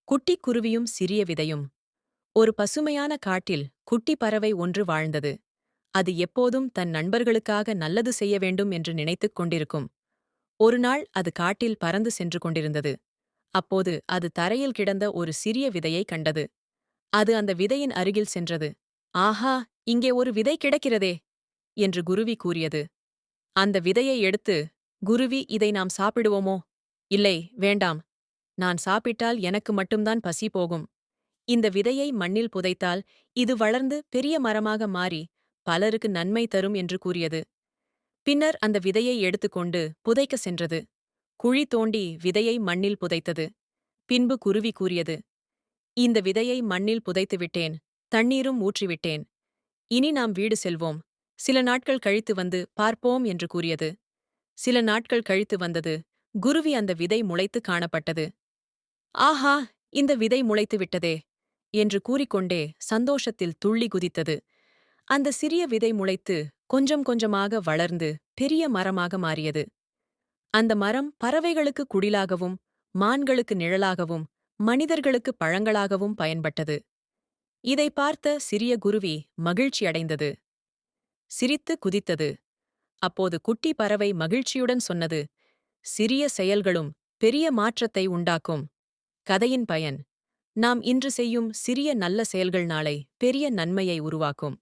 குட்டிக் குருவியும் சிறிய விதையும். ஒரு பசுமையான காட்டில் குட்டி பறவை ஒன்று வாழ்ந்தது. அது எப்போதும் தன் நண்பர்களுக்காக நல்லது செய்ய வேண்டும் என்று நினைத்துக் கொண்டிருக்கும். ஒருநாள் அது காட்டில் பறந்து சென்று கொண்டிருந்தது. அப்போது அது தரையில் கிடந்த ஒரு சிறிய விதையைக் கண்டது. அது அந்த விதையின் அருகில் சென்றது. ஆஹா, இங்கே ஒரு விதை கிடக்கிறதே என்று குருவி கூறியது. அந்த விதையை எடுத்து, குருவி, இதை நாம் சாப்பிடுவோமோ? இல்லை, வேண்டாம். நான் சாப்பிட்டால் எனக்கு மட்டும்தான் பசி போகும். இந்த விதையை மண்ணில் புதைத்தால் இது வளர்ந்து பெரிய மரமாக மாறி பலருக்கு நன்மை தரும் என்று கூறியது. பின்னர் அந்த விதையை எடுத்துக்கொண்டு புதைக்க சென்றது. குழி தோண்டி விதையை மண்ணில் புதைத்தது. பின்பு குருவி கூறியது, இந்த விதையை மண்ணில் புதைத்துவிட்டேன், தண்ணீரும் ஊற்றிவிட்டேன். இனி நாம் வீடு செல்வோம். சில நாட்கள் கழித்து வந்து பார்ப்போம் என்று கூறியது. சில நாட்கள் கழித்து வந்தது. குருவி அந்த விதை முளைத்து காணப்பட்டது. ஆஹா, இந்த விதை முளைத்து விட்டதே என்று கூறிக்கொண்டே சந்தோஷத்தில் துள்ளி குதித்தது. அந்த சிறிய விதை முளைத்து கொஞ்சம் கொஞ்சமாக வளர்ந்து பெரிய மரமாக மாறியது. அந்த மரம் பறவைகளுக்கு குடிலாகவும், மான்களுக்கு நிழலாகவும், மனிதர்களுக்கு பழங்களாகவும் பயன்பட்டது. இதை பார்த்த சிறிய குருவி மகிழ்ச்சியடைந்தது. சிரித்து குதித்தது. அப்போது குட்டி பறவை மகிழ்ச்சியுடன் சொன்னது, சிறிய செயல்களும் பெரிய மாற்றத்தை உண்டாக்கும். கதையின் பயன்: நாம் இன்று செய்யும் சிறிய நல்ல செயல்கள் நாளை பெரிய நன்மையை உருவாக்கும்.